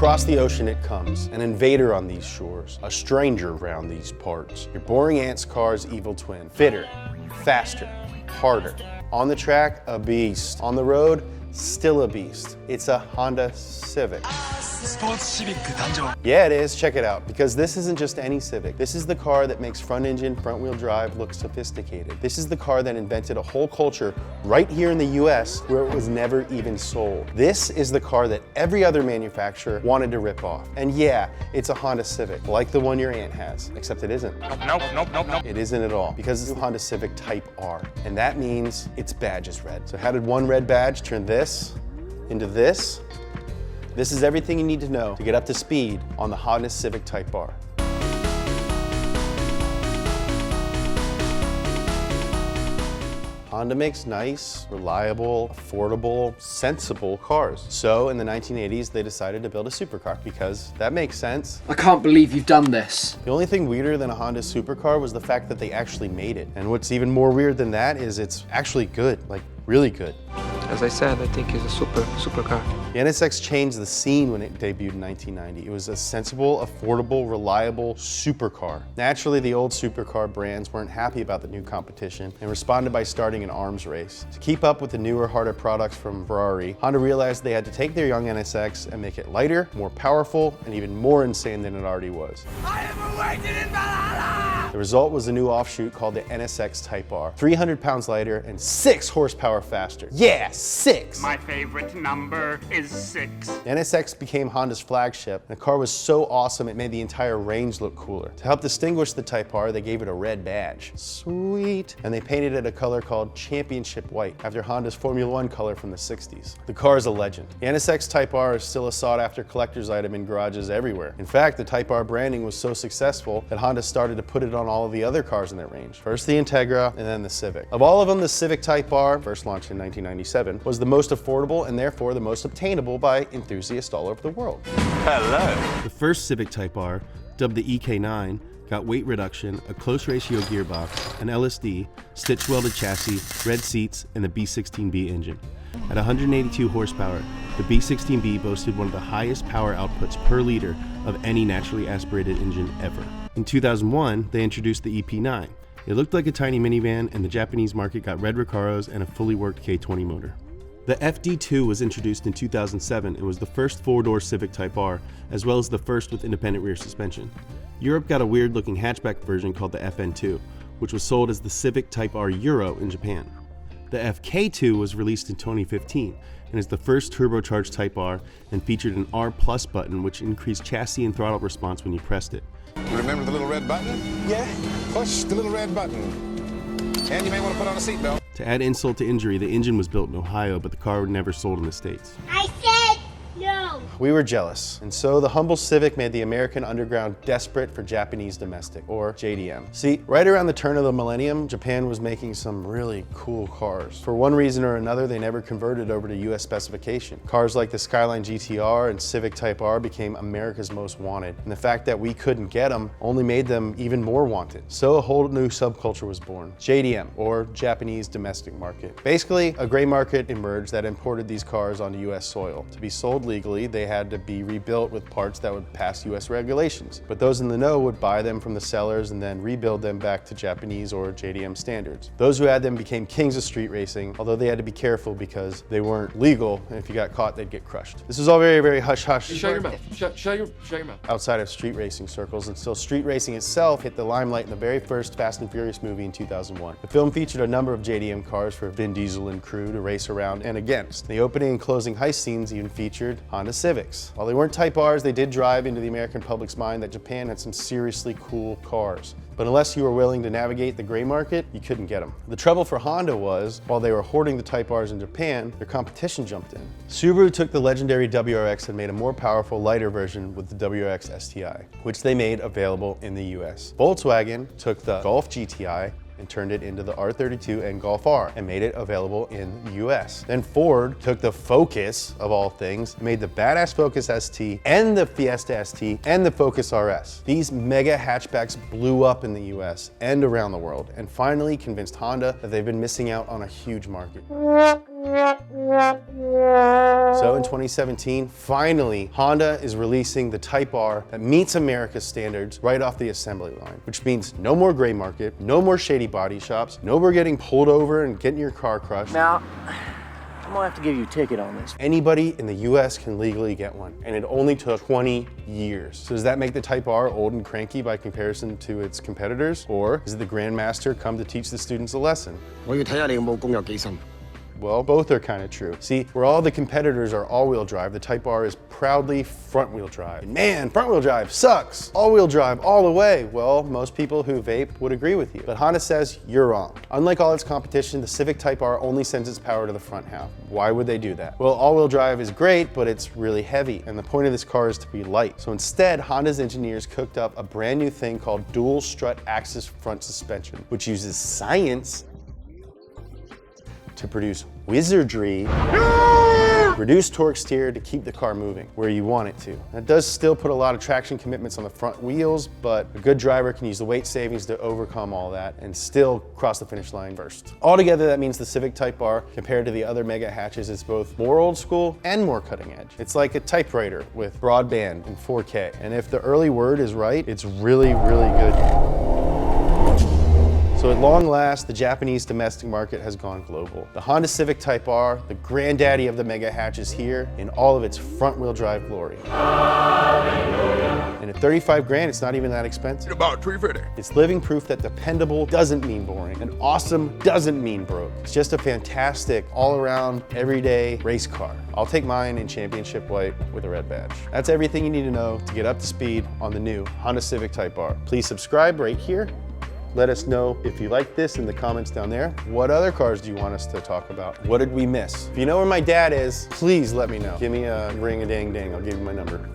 across the ocean it comes, an invader on these shores, a stranger round these parts. Your boring aunt's car's evil twin. Fitter, faster, harder. On the track, a beast. On the road, still a beast. It's a Honda Civic. Yeah, it is. Check it out. Because this isn't just any Civic. This is the car that makes front engine, front wheel drive look sophisticated. This is the car that invented a whole culture right here in the US where it was never even sold. This is the car that every other manufacturer wanted to rip off. And yeah, it's a Honda Civic, like the one your aunt has, except it isn't. Nope. It isn't at all, because it's a Honda Civic Type R. And that means its badge is red. So how did one red badge turn this into this? This is everything you need to know to get up to speed on the Honda Civic Type R. Honda makes nice, reliable, affordable, sensible cars. So in the 1980s, they decided to build a supercar because that makes sense. I can't believe you've done this. The only thing weirder than a Honda supercar was the fact that they actually made it. And what's even more weird than that is it's actually good, like really good. As I said, I think it's a supercar. The NSX changed the scene when it debuted in 1990. It was a sensible, affordable, reliable supercar. Naturally, the old supercar brands weren't happy about the new competition and responded by starting an arms race. To keep up with the newer, harder products from Ferrari, Honda realized they had to take their young NSX and make it lighter, more powerful, and even more insane than it already was. I have awakened in Valhalla! The result was a new offshoot called the NSX Type R. 300 pounds lighter and 6 horsepower faster. Yeah, 6! My favorite number is 6. The NSX became Honda's flagship, and the car was so awesome it made the entire range look cooler. To help distinguish the Type R, they gave it a red badge. Sweet! And they painted it a color called Championship White, after Honda's Formula One color from the 60s. The car is a legend. The NSX Type R is still a sought-after collector's item in garages everywhere. In fact, the Type R branding was so successful that Honda started to put it on all of the other cars in their range. First the Integra, and then the Civic. Of all of them, the Civic Type R, first launched in 1997, was the most affordable and therefore the most obtainable by enthusiasts all over the world. Hello. The first Civic Type R, dubbed the EK9, got weight reduction, a close ratio gearbox, an LSD, stitch welded chassis, red seats, and the B16B engine. At 182 horsepower, the B16B boasted one of the highest power outputs per liter of any naturally aspirated engine ever. In 2001, they introduced the EP9. It looked like a tiny minivan, and the Japanese market got red Recaros and a fully worked K20 motor. The FD2 was introduced in 2007 and was the first four-door Civic Type R, as well as the first with independent rear suspension. Europe got a weird-looking hatchback version called the FN2, which was sold as the Civic Type R Euro in Japan. The FK2 was released in 2015 and is the first turbocharged Type R and featured an R+ button which increased chassis and throttle response when you pressed it. Remember the little red button? Yeah. Push the little red button. And you may want to put on a seatbelt. To add insult to injury, the engine was built in Ohio, but the car never sold in the States. I said no. We were jealous, and so the humble Civic made the American underground desperate for Japanese domestic, or JDM. See, right around the turn of the millennium, Japan was making some really cool cars. For one reason or another, they never converted over to US specification. Cars like the Skyline GTR and Civic Type R became America's most wanted, and the fact that we couldn't get them only made them even more wanted. So a whole new subculture was born, JDM, or Japanese Domestic Market. Basically, a gray market emerged that imported these cars onto US soil. To be sold legally, they had to be rebuilt with parts that would pass US regulations. But those in the know would buy them from the sellers and then rebuild them back to Japanese or JDM standards. Those who had them became kings of street racing, although they had to be careful because they weren't legal, and if you got caught, they'd get crushed. This was all very, very hush-hush. Shut your mouth. Shut your mouth. Outside of street racing circles, until street racing itself hit the limelight in the very first Fast and Furious movie in 2001. The film featured a number of JDM cars for Vin Diesel and crew to race around and against. The opening and closing heist scenes even featured Honda Civics. While they weren't Type Rs, they did drive into the American public's mind that Japan had some seriously cool cars. But unless you were willing to navigate the gray market, you couldn't get them. The trouble for Honda was, while they were hoarding the Type Rs in Japan, their competition jumped in. Subaru took the legendary WRX and made a more powerful, lighter version with the WRX STI, which they made available in the US. Volkswagen took the Golf GTI and turned it into the R32 and Golf R and made it available in the US. Then Ford took the Focus, of all things, and made the badass Focus ST and the Fiesta ST and the Focus RS. These mega hatchbacks blew up in the US and around the world and finally convinced Honda that they've been missing out on a huge market. So in 2017, finally, Honda is releasing the Type R that meets America's standards right off the assembly line, which means no more gray market, no more shady body shops, no more getting pulled over and getting your car crushed. Now, I'm gonna have to give you a ticket on this. Anybody in the US can legally get one, and it only took 20 years. So does that make the Type R old and cranky by comparison to its competitors? Or is it the Grandmaster come to teach the students a lesson? 我要睇下你嘅武功有幾深。 Well, both are kind of true. See, where all the competitors are all-wheel drive, the Type R is proudly front-wheel drive. And man, front-wheel drive sucks. All-wheel drive all the way. Well, most people who vape would agree with you. But Honda says you're wrong. Unlike all its competition, the Civic Type R only sends its power to the front half. Why would they do that? Well, all-wheel drive is great, but it's really heavy. And the point of this car is to be light. So instead, Honda's engineers cooked up a brand new thing called dual strut axis front suspension, which uses science to produce wizardry, reduce torque steer to keep the car moving where you want it to. That does still put a lot of traction commitments on the front wheels, but a good driver can use the weight savings to overcome all that and still cross the finish line first. Altogether, that means the Civic Type R, compared to the other mega hatches, is both more old school and more cutting edge. It's like a typewriter with broadband and 4K. And if the early word is right, it's really, really good. So at long last, the Japanese domestic market has gone global. The Honda Civic Type R, the granddaddy of the mega hatch, is here in all of its front-wheel drive glory. And at 35 grand, it's not even that expensive. About 350. It's living proof that dependable doesn't mean boring, and awesome doesn't mean broke. It's just a fantastic, all-around, everyday race car. I'll take mine in championship white with a red badge. That's everything you need to know to get up to speed on the new Honda Civic Type R. Please subscribe right here. Let us know if you like this in the comments down there. What other cars do you want us to talk about? What did we miss? If you know where my dad is, please let me know. Give me a ring-a-ding-ding. I'll give you my number.